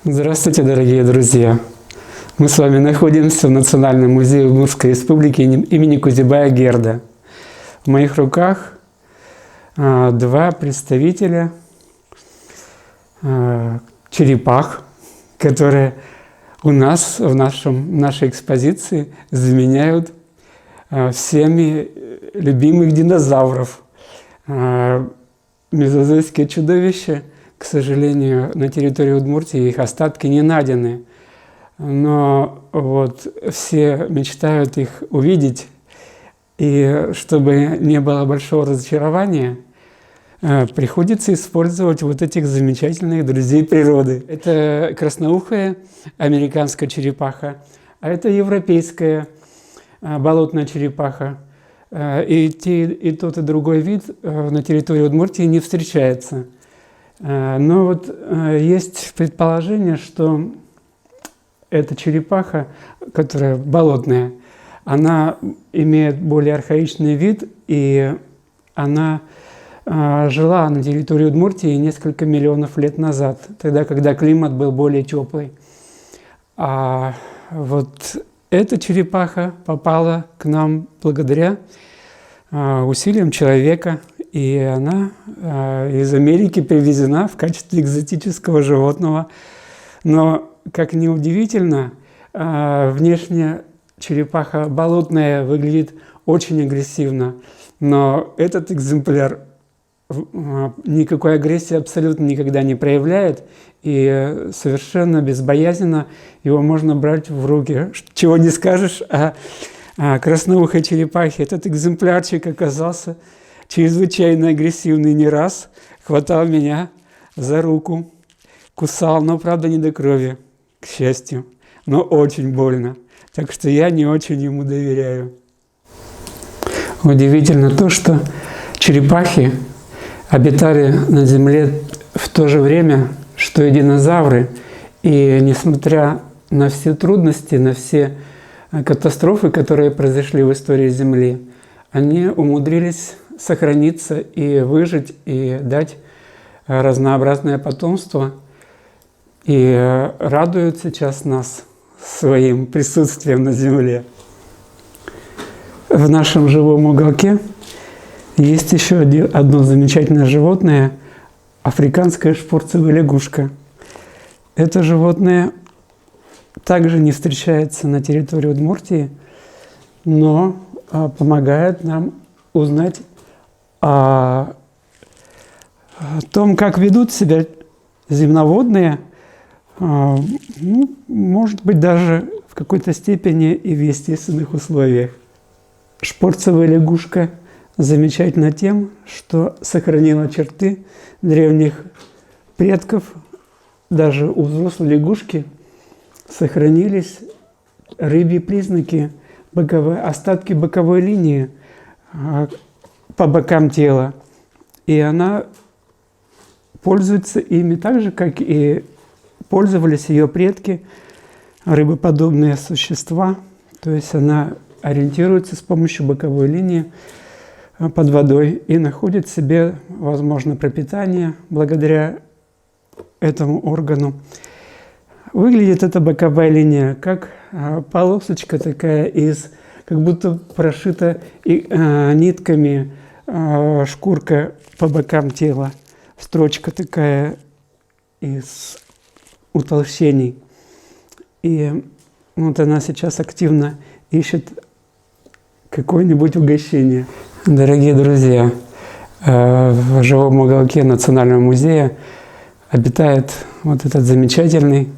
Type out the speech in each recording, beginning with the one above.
Здравствуйте, дорогие друзья! Мы с вами находимся в Национальном музее Удмуртской Республики имени Кузибая-Герда. В моих руках два представителя черепах, которые у нас в нашей экспозиции заменяют всеми любимых динозавров. Мезозойские чудовища, к сожалению, на территории Удмуртии их остатки не найдены. Но вот все мечтают их увидеть. И чтобы не было большого разочарования, приходится использовать вот этих замечательных друзей природы. Это красноухая американская черепаха, а это европейская болотная черепаха. И тот, и другой вид на территории Удмуртии не встречается. Но вот есть предположение, что эта черепаха, которая болотная, она имеет более архаичный вид, и она жила на территории Удмуртии несколько миллионов лет назад, тогда, когда климат был более теплый. А вот эта черепаха попала к нам благодаря усилиям человека, и она из Америки привезена в качестве экзотического животного. Но, как ни удивительно, внешне черепаха болотная выглядит очень агрессивно, но этот экземпляр никакой агрессии абсолютно никогда не проявляет, и совершенно безбоязненно его можно брать в руки. Чего не скажешь о красноухой черепахе. Этот экземплярчик оказался чрезвычайно агрессивный, не раз хватал меня за руку, кусал, но, правда, не до крови, к счастью, но очень больно. Так что я не очень ему доверяю. Удивительно то, что черепахи обитали на Земле в то же время, что и динозавры. И несмотря на все трудности, на все катастрофы, которые произошли в истории Земли, они умудрились сохраниться и выжить, и дать разнообразное потомство, и радуют сейчас нас своим присутствием на Земле. В нашем живом уголке есть еще одно замечательное животное – африканская шпорцевая лягушка. Это животное также не встречается на территории Удмуртии, но помогает нам узнать о том, как ведут себя земноводные, может быть, даже в какой-то степени и в естественных условиях. Шпорцевая лягушка замечательна тем, что сохранила черты древних предков. Даже у взрослой лягушки сохранились рыбьи признаки, остатки боковой линии по бокам тела. И она пользуется ими так же, как и пользовались ее предки, рыбоподобные существа. То есть она ориентируется с помощью боковой линии под водой и находит себе, возможно, пропитание благодаря этому органу. Выглядит эта боковая линия как полосочка такая как будто прошита нитками шкурка по бокам тела, строчка такая из утолщений. И вот она сейчас активно ищет какое-нибудь угощение. Дорогие друзья, в живом уголке Национального музея обитает вот этот замечательный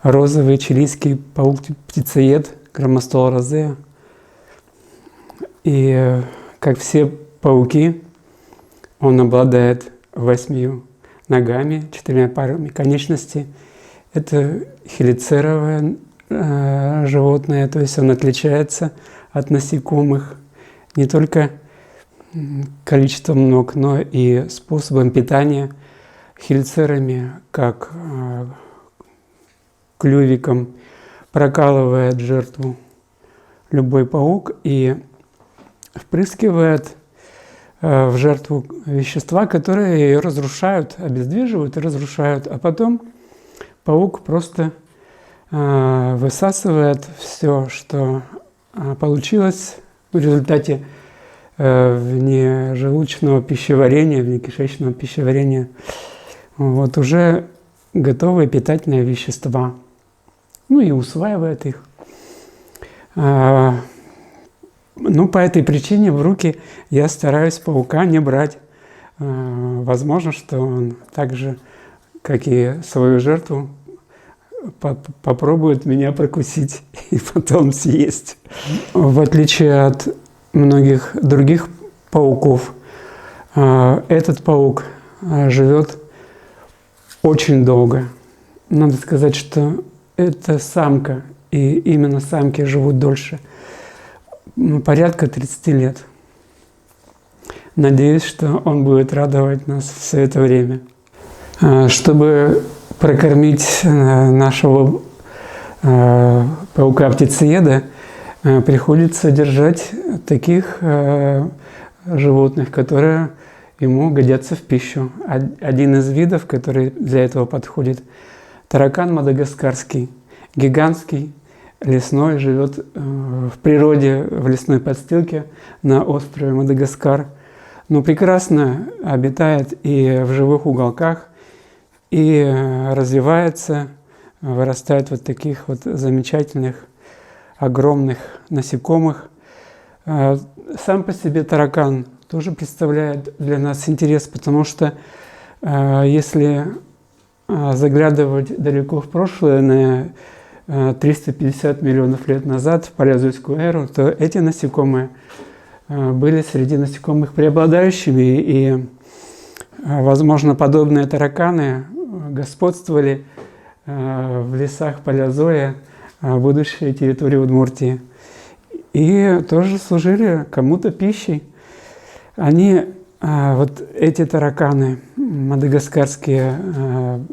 розовый чилийский паук-птицеед Громостол розеа. И как все пауки, он обладает 8 ногами, 4 парами конечностей. Это хелицеровое животное, то есть он отличается от насекомых не только количеством ног, но и способом питания хелицерами, как клювиком прокалывает жертву любой паук и впрыскивает в жертву вещества, которые ее разрушают, обездвиживают и разрушают, а потом паук просто высасывает все, что получилось в результате внежелудочного пищеварения, внекишечного пищеварения. Вот уже готовые питательные вещества. Ну и усваивает их. Ну, по этой причине в руки я стараюсь паука не брать. Возможно, что он так же, как и свою жертву, попробует меня прокусить и потом съесть. В отличие от многих других пауков, этот паук живет очень долго. Надо сказать, что это самка, и именно самки живут дольше. Порядка 30 лет. Надеюсь, что он будет радовать нас все это время. Чтобы прокормить нашего паука-птицееда, приходится держать таких животных, которые ему годятся в пищу. Один из видов, который для этого подходит, таракан мадагаскарский, гигантский, лесной, живет в природе, в лесной подстилке на острове Мадагаскар. Но прекрасно обитает и в живых уголках, и развивается, вырастает вот таких вот замечательных, огромных насекомых. Сам по себе таракан тоже представляет для нас интерес, потому что если заглядывать далеко в прошлое, на 350 миллионов лет назад, в палеозойскую эру, то эти насекомые были среди насекомых преобладающими, и, возможно, подобные тараканы господствовали в лесах палеозоя, будущей территории Удмуртии, и тоже служили кому-то пищей. Они, вот эти тараканы мадагаскарские,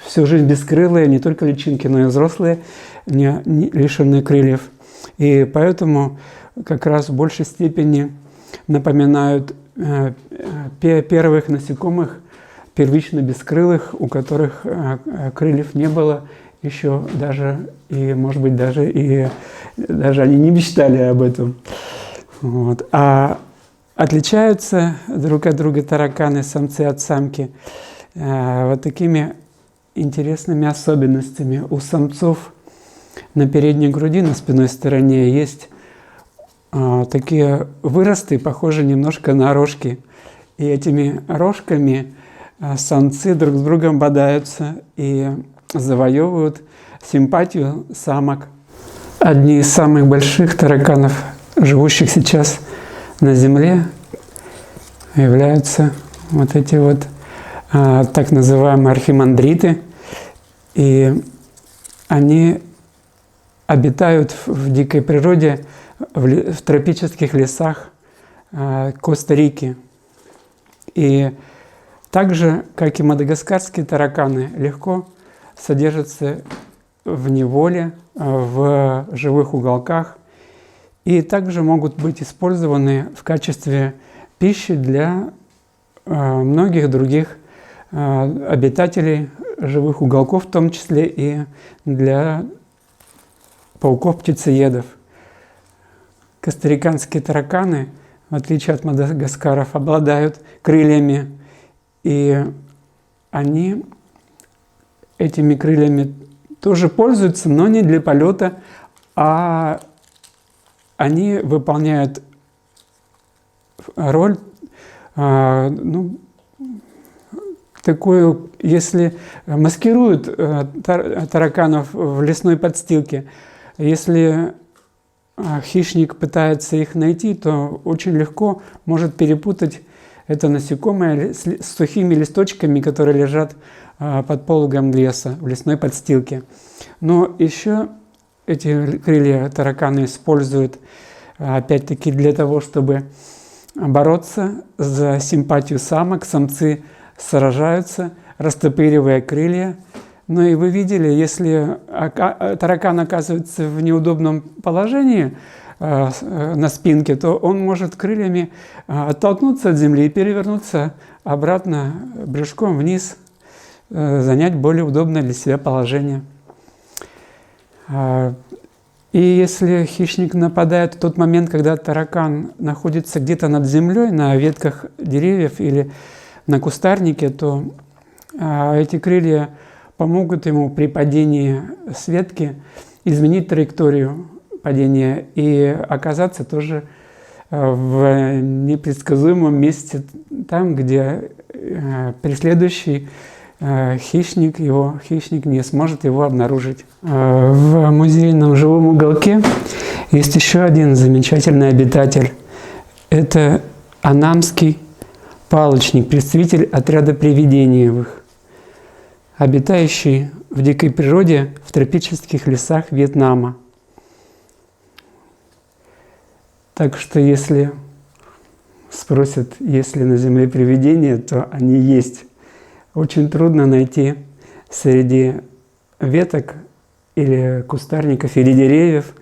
всю жизнь бескрылые, не только личинки, но и взрослые, не лишенные крыльев. И поэтому как раз в большей степени напоминают первых насекомых, первично бескрылых, у которых крыльев не было еще даже, и, может быть, даже они не мечтали об этом. Вот. А отличаются друг от друга тараканы, самцы от самки, вот такими интересными особенностями. У самцов на передней груди, на спинной стороне, есть такие выросты, похожие немножко на рожки. И этими рожками самцы друг с другом бодаются и завоевывают симпатию самок. Одни из самых больших тараканов, живущих сейчас на Земле, являются вот эти вот так называемые архимандриты. И они обитают в дикой природе, в тропических лесах Коста-Рики. И так же, как и мадагаскарские тараканы, легко содержатся в неволе, в живых уголках, и также могут быть использованы в качестве пищи для многих других обитателей живых уголков, в том числе и для пауков-птицеедов. Костариканские тараканы, в отличие от мадагаскаров, обладают крыльями, и они этими крыльями тоже пользуются, но не для полета, а они выполняют роль, такую, если маскируют тараканов в лесной подстилке, если хищник пытается их найти, то очень легко может перепутать это насекомое с сухими листочками, которые лежат под пологом леса, в лесной подстилке. Но еще эти крылья тараканы используют, опять-таки, для того, чтобы бороться за симпатию самок. Самцы сражаются, растопыривая крылья. Ну и вы видели, если таракан оказывается в неудобном положении на спинке, то он может крыльями оттолкнуться от земли и перевернуться обратно брюшком вниз, занять более удобное для себя положение. И если хищник нападает в тот момент, когда таракан находится где-то над землей, на ветках деревьев или на кустарнике, то эти крылья помогут ему при падении с ветки изменить траекторию падения и оказаться тоже в непредсказуемом месте, там, где преследующий хищник не сможет его обнаружить. В музейном живом уголке есть еще один замечательный обитатель. Это анамский палочник, представитель отряда привидениевых, обитающий в дикой природе в тропических лесах Вьетнама. Так что если спросят, есть ли на Земле привидения, то они есть. Очень трудно найти среди веток или кустарников или деревьев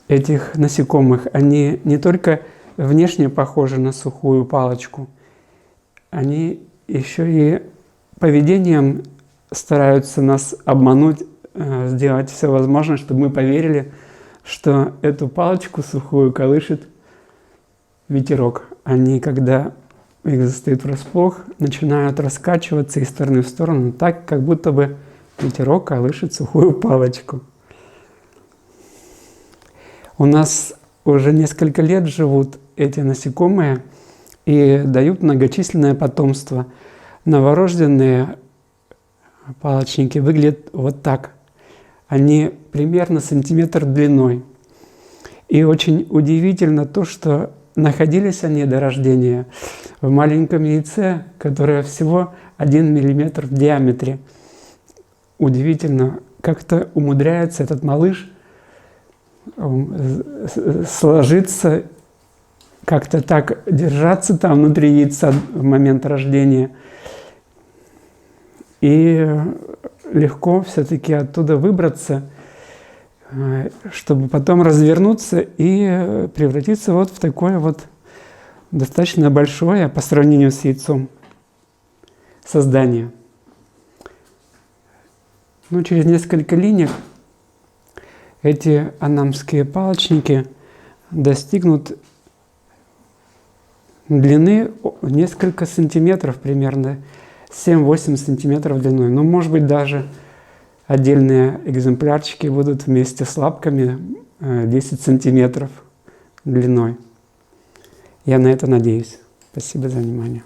этих насекомых. Они не только внешне похожи на сухую палочку, они еще и поведением стараются нас обмануть, сделать все возможное, чтобы мы поверили, что эту палочку сухую колышет ветерок. Они, когда их застают врасплох, начинают раскачиваться из стороны в сторону, так, как будто бы ветерок колышет сухую палочку. У нас уже несколько лет живут эти насекомые и дают многочисленное потомство. Новорожденные палочники выглядят вот так. Они примерно сантиметр длиной. И очень удивительно то, что находились они до рождения в маленьком яйце, которое всего 1 миллиметр в диаметре. Удивительно, как-то умудряется этот малыш сложиться, как-то так держаться там внутри яйца в момент рождения. И легко все-таки оттуда выбраться, чтобы потом развернуться и превратиться вот в такое вот достаточно большое по сравнению с яйцом создание. Ну, через несколько линеек эти анамские палочники достигнут длины несколько сантиметров примерно, 7-8 сантиметров длиной. Ну, может быть, даже отдельные экземплярчики будут вместе с лапками 10 сантиметров длиной. Я на это надеюсь. Спасибо за внимание.